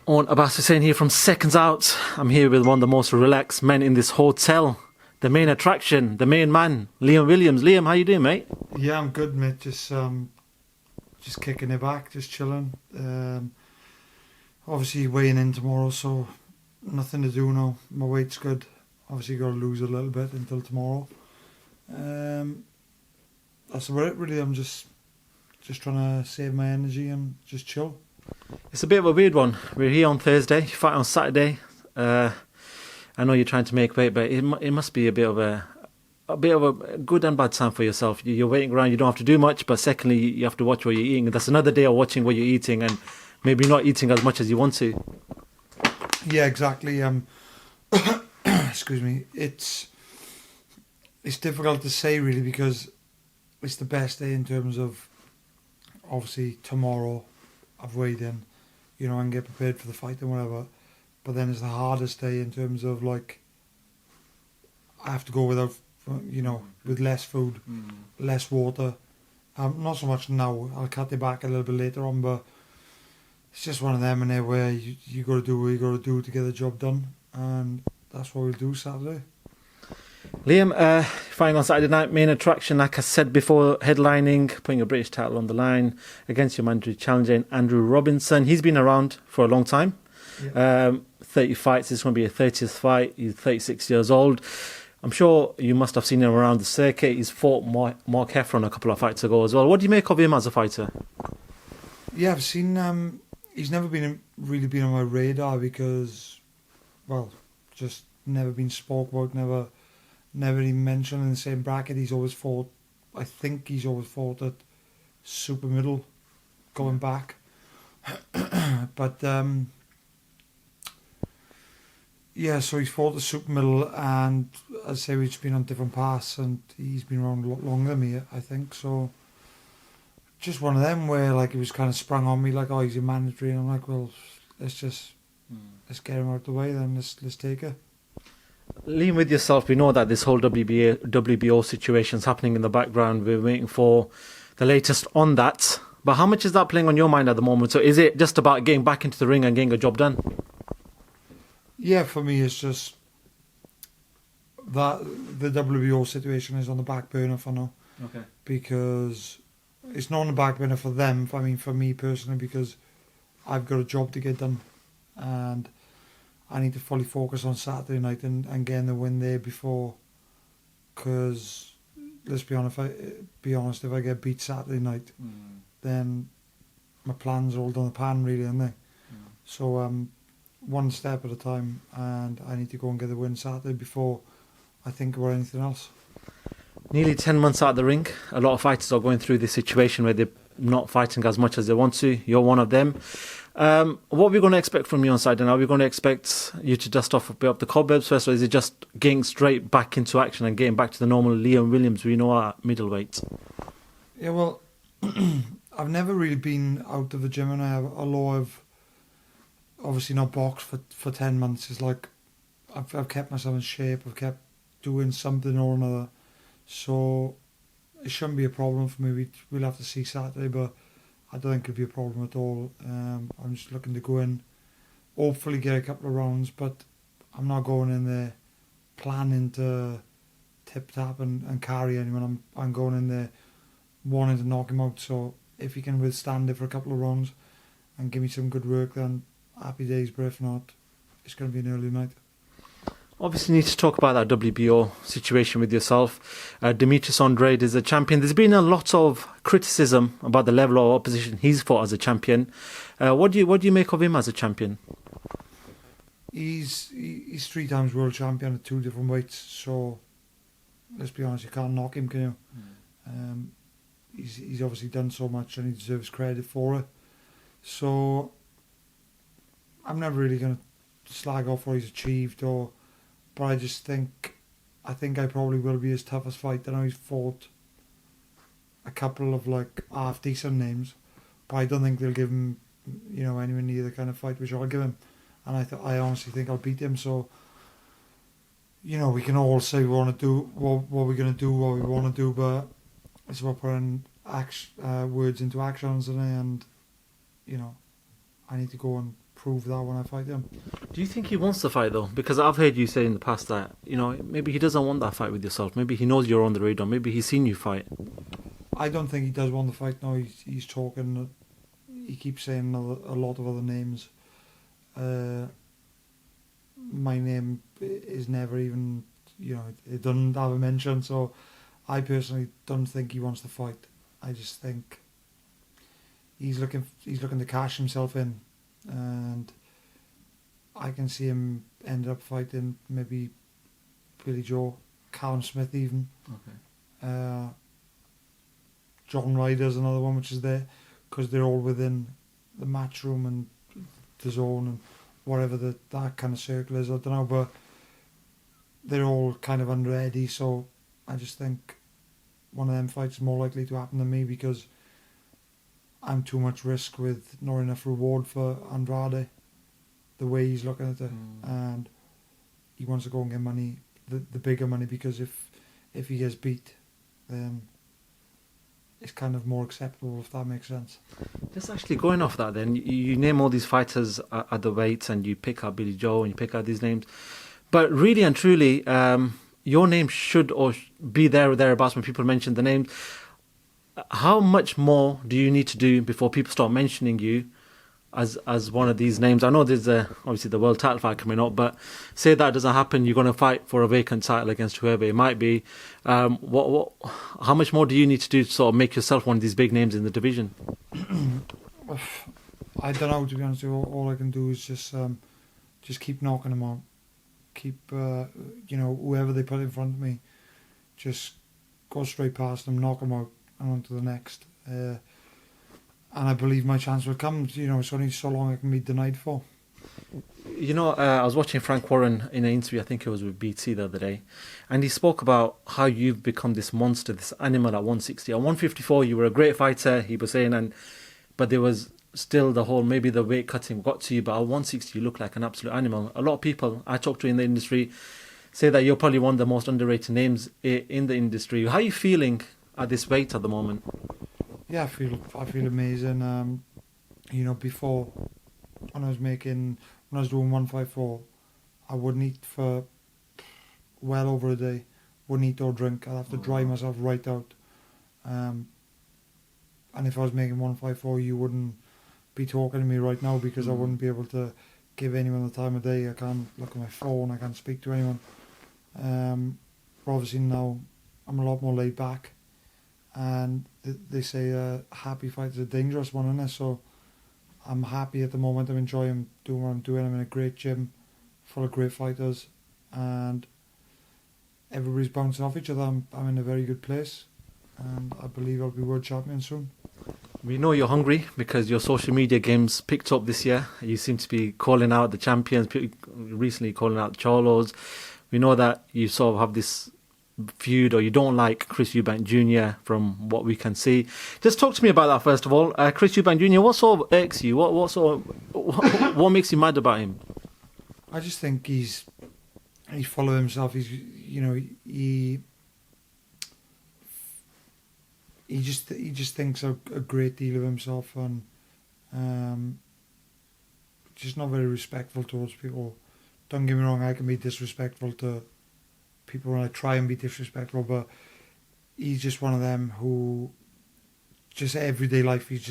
Oun Abbas Hussein here from Seconds Out. I'm here with one of the most relaxed men in this hotel. The main attraction, the main man, Liam Williams. Liam, how you doing, mate? Yeah, I'm good, mate. Just kicking it back, just chilling. Obviously weighing in tomorrow, so nothing to do now. My weight's good. Obviously got to lose a little bit until tomorrow. That's about it, really. I'm just trying to save my energy and just chill. It's a bit of a weird one. We're here on Thursday, you fight on Saturday. I know you're trying to make weight, but it must be a bit of a good and bad time for yourself. You're waiting around, you don't have to do much, but secondly, you have to watch what you're eating. That's another day of watching what you're eating and maybe not eating as much as you want to. Yeah, exactly. Excuse me. It's difficult to say, really, because it's the best day in terms of, obviously, tomorrow I've weighed in, and get prepared for the fight and whatever. But then it's the hardest day in terms of, like, I have to go without, with less food, less water. Not so much now. I'll cut it back a little bit later on, but it's just one of them in there where you got to do what you got to do to get the job done, and that's what we'll do Saturday. Liam, fighting on Saturday night, main attraction, like I said before, headlining, putting a British title on the line against your mandatory challenger, Andrew Robinson. He's been around for a long time. Yeah. 30 fights, this is going to be a 30th fight. He's 36 years old. I'm sure you must have seen him around the circuit. He's fought Mark Heffron a couple of fights ago as well. What do you make of him as a fighter? Yeah, I've seen he's never really been on my radar because, well, just never been spoke about, never even mentioned in the same bracket. He's always fought, I think he's always fought at super middle going back. But yeah, so he's fought at super middle, and as I say, we've just been on different paths, and he's been around a lot longer than me, I think. So just one of them where, like, it was kind of sprung on me, like, oh, he's a mandatory, and I'm like, well, let's get him out of the way, then let's take it. Liam, with yourself, we know that this whole WBO situation is happening in the background. We're waiting for the latest on that. But how much is that playing on your mind at the moment? So is it just about getting back into the ring and getting a job done? Yeah, for me, it's just that the WBO situation is on the back burner for now. Okay. Because it's not on the back burner for them, for me personally, because I've got a job to get done. And I need to fully focus on Saturday night and getting the win there before, because let's be honest, if I get beat Saturday night, then my plans are all down the pan, really, aren't they? So one step at a time, and I need to go and get the win Saturday before I think about anything else. Nearly 10 months out of the ring. A lot of fighters are going through this situation where they're not fighting as much as they want to. You're one of them. What are we going to expect from you on Saturday? Are we going to expect you to dust off a bit of the cobwebs first, or is it just getting straight back into action and getting back to the normal Liam Williams we know at middleweight? Yeah, well, I've never really been out of the gym, and I have a lot of, obviously not boxed for 10 months. It's like I've kept myself in shape, I've kept doing something or another, so it shouldn't be a problem for me. We'll have to see Saturday, but I don't think it'll be a problem at all. I'm just looking to go in, hopefully get a couple of rounds, but I'm not going in there planning to tip-tap and carry anyone. I'm going in there wanting to knock him out, so if he can withstand it for a couple of rounds and give me some good work, then happy days, but if not, it's going to be an early night. Obviously, you need to talk about that WBO situation with yourself. Demetrius Andrade is a champion. There's been a lot of criticism about the level of opposition he's fought as a champion. What do you make of him as a champion? He's 3 times world champion at 2 different weights, so let's be honest, you can't knock him, can you? He's obviously done so much, and he deserves credit for it. So I'm never really going to slag off what he's achieved, but I just think I probably will be his toughest fight. I know he's fought a couple of, like, half decent names, but I don't think they'll give him, anywhere near the kind of fight which I'll give him. And I honestly think I'll beat him. So, we can all say we want to do what we're going to do, what we want to do, but it's about putting words into actions, and I need to go and prove that when I fight him. Do you think he wants the fight though? Because I've heard you say in the past that maybe he doesn't want that fight with yourself. Maybe he knows you're on the radar. Maybe he's seen you fight. I don't think he does want the fight. No, he's talking. He keeps saying a lot of other names. My name is never even, it doesn't have a mention. So I personally don't think he wants to fight. I just think he's looking to cash himself in, and I can see him end up fighting maybe Billy Joe, Callum Smith even. Okay. John Ryder's another one which is there, because they're all within the match room and the zone and whatever that kind of circle is. I don't know, but they're all kind of under Eddie, so I just think one of them fights is more likely to happen than me, because I'm too much risk with not enough reward for Andrade, the way he's looking at it, and he wants to go and get money, the bigger money, because if he gets beat, then it's kind of more acceptable, if that makes sense. Just actually going off that then, you name all these fighters at the weights and you pick out Billy Joe and you pick out these names. But really and truly, your name should or be there or thereabouts when people mention the names. How much more do you need to do before people start mentioning you as one of these names? I know there's obviously the world title fight coming up, but say that doesn't happen, you're going to fight for a vacant title against whoever it might be. How much more do you need to do to sort of make yourself one of these big names in the division? I don't know, to be honest with you. All I can do is just keep knocking them out. Keep, whoever they put in front of me, just go straight past them, knock them out, and on to the next. And I believe my chance will come. It's only so long I can be denied for. I was watching Frank Warren in an interview, I think it was with BT the other day, and he spoke about how you've become this monster, this animal at 160. At 154, you were a great fighter, he was saying, but there was still maybe the weight cutting got to you, but at 160 you look like an absolute animal. A lot of people I talk to in the industry say that you're probably one of the most underrated names in the industry. How are you feeling at this weight at the moment? Yeah, I feel amazing. Before, when I was doing 154, I wouldn't eat for well over a day. Wouldn't eat or drink. I'd have to dry myself right out. And if I was making 154, you wouldn't be talking to me right now, because I wouldn't be able to give anyone the time of day. I can't look at my phone. I can't speak to anyone. But obviously now I'm a lot more laid back. And they say a happy fight is a dangerous one, isn't it? So I'm happy at the moment. I'm enjoying doing what I'm doing. I'm in a great gym full of great fighters, and everybody's bouncing off each other. I'm in a very good place, and I believe I'll be world champion soon. We know you're hungry because your social media games picked up this year. You seem to be calling out the champions, recently calling out the Cholos. We know that you sort of have this feud, or you don't like Chris Eubank Jr. from what we can see. Just talk to me about that first of all. Chris Eubank Jr., what sort of irks you? What makes you mad about him? I just think he's full of himself. He just thinks a great deal of himself, and just not very respectful towards people. Don't get me wrong, I can be disrespectful to people when I try and be disrespectful, but he's just one of them who, just everyday life, he's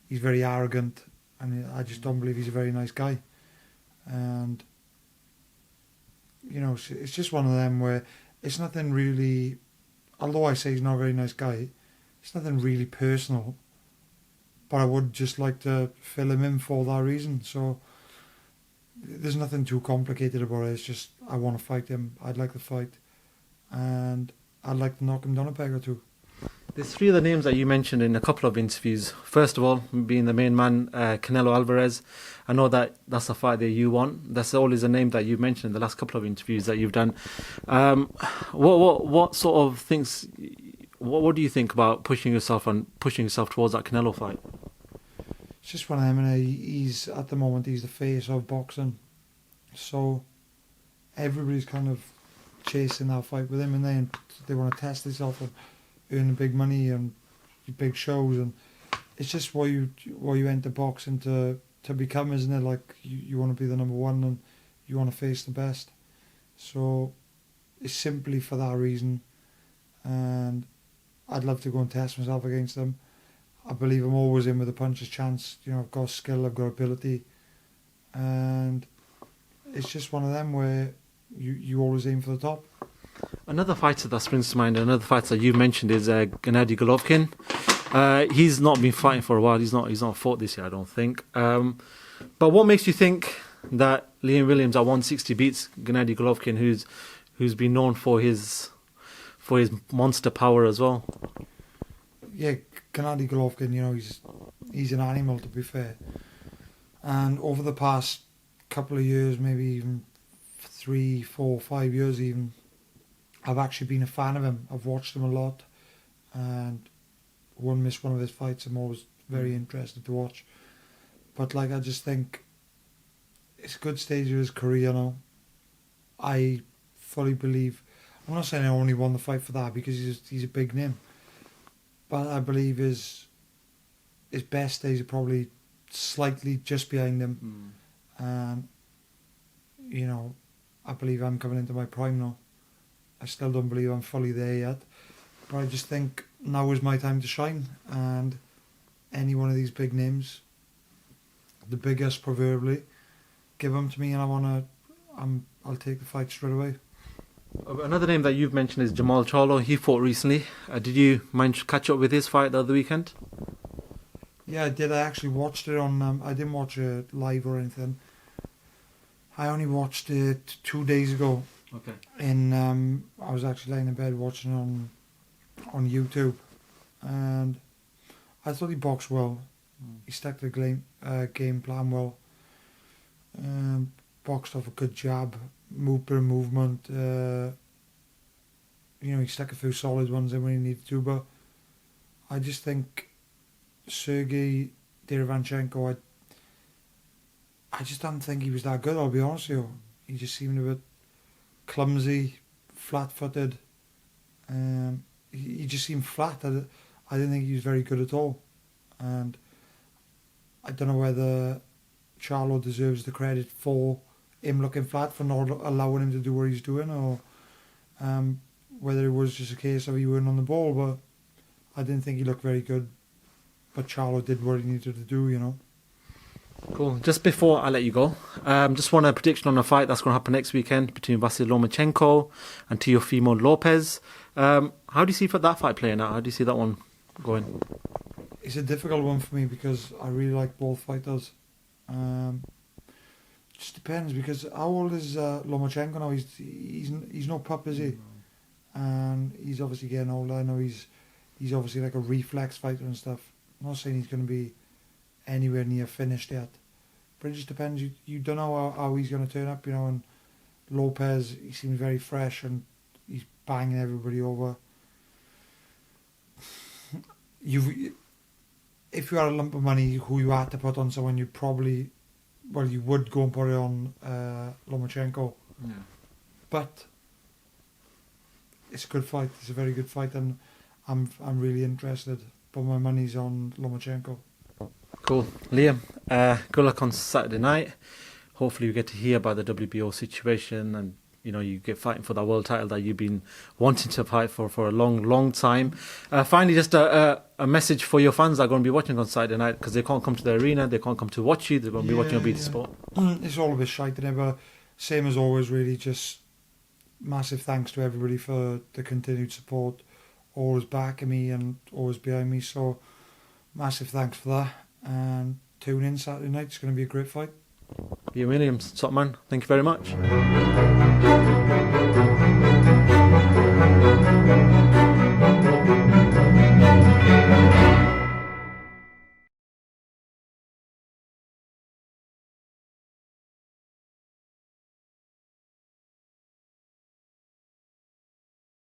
very arrogant, and I just don't believe he's a very nice guy. And it's just one of them where it's nothing really, although I say he's not a very nice guy, it's nothing really personal, but I would just like to fill him in for that reason. So there's nothing too complicated about it. It's just I want to fight him. I'd like to fight, and I'd like to knock him down a peg or two. There's three of the names that you mentioned in a couple of interviews. First of all, being the main man, Canelo Alvarez. I know that's a fight that you want. That's always a name that you've mentioned in the last couple of interviews that you've done. What sort of things? What do you think about pushing yourself towards that Canelo fight? It's just one of them, and he's at the moment he's the face of boxing, so everybody's kind of chasing that fight with him, and they want to test themselves and earn big money and big shows, and it's just why you enter boxing to to become, isn't it? Like you want to be the number one and you want to face the best. So it's simply for that reason, and I'd love to go and test myself against them. I believe I'm always in with a puncher's chance. You know, I've got skill, I've got ability, and it's just one of them where you always aim for the top. Another fighter that springs to mind, another fighter you mentioned is Gennady Golovkin. He's not been fighting for a while. He's not fought this year, I don't think. But what makes you think that Liam Williams at 160 beats Gennady Golovkin, who's been known for his monster power as well? Yeah, Gennady Golovkin, you know, he's an animal, to be fair. And over the past couple of years, maybe even 3, 4, 5 years even, I've actually been a fan of him. I've watched him a lot, and won't miss one of his fights. I'm always very interested to watch. But like, I just think it's a good stage of his career now. I fully believe, I'm not saying I only won the fight for that, because he's a big name, but I believe his best days are probably slightly just behind him. And you know, I believe I'm coming into my prime now. I still don't believe I'm fully there yet, but I just think now is my time to shine, and any one of these big names, the biggest proverbially, give them to me, and I'll take the fight straight away. Another name that you've mentioned is Jamal Charlo. He fought recently. Did you mind to catch up with his fight the other weekend? Yeah, I did. I actually watched it on. I didn't watch it live or anything. I only watched it 2 days ago. Okay. I was actually laying in bed watching it on YouTube, and I thought he boxed well. He stuck to the game plan well. Boxed off a good jab, bit of movement. You know, he stuck a few solid ones in when he needed to, but I just think Sergey Derevyanchenko, I just don't think he was that good, I'll be honest with you. He just seemed a bit clumsy, flat-footed. He just seemed flat. I didn't think he was very good at all. And I don't know whether Charlo deserves the credit for him looking flat, for not allowing him to do what he's doing, or whether it was just a case of he weren't on the ball, but I didn't think he looked very good. But Charlo did what he needed to do, you know. Cool. Just before I let you go, just want a prediction on a fight that's going to happen next weekend between Vasily Lomachenko and Teofimo Lopez. How do you see that fight playing out? How do you see that one going? It's a difficult one for me because I really like both fighters. Just depends, because how old is Lomachenko now? He's no pup, is he? And he's obviously getting older. I know he's obviously like a reflex fighter and stuff. I'm not saying he's going to be anywhere near finished yet, but it just depends. You don't know how he's going to turn up, you know. And Lopez, he seems very fresh and he's banging everybody over. If you had a lump of money who you had to put on someone, you would go and put it on Lomachenko. Yeah. But it's a good fight. It's a very good fight, and I'm really interested. But my money's on Lomachenko. Cool. Liam, good luck on Saturday night. Hopefully you get to hear about the WBO situation, and you know, you get fighting for that world title that you've been wanting to fight for a long time. Finally, just a message for your fans that are going to be watching on Saturday night, because they can't come to the arena, they can't come to watch you, they're going to be watching on BT Sport. It's all a bit shite today, but same as always, really, just massive thanks to everybody for the continued support, always backing me and always behind me, so massive thanks for that, and tune in Saturday night. It's going to be a great fight. Liam Williams, top man, thank you very much.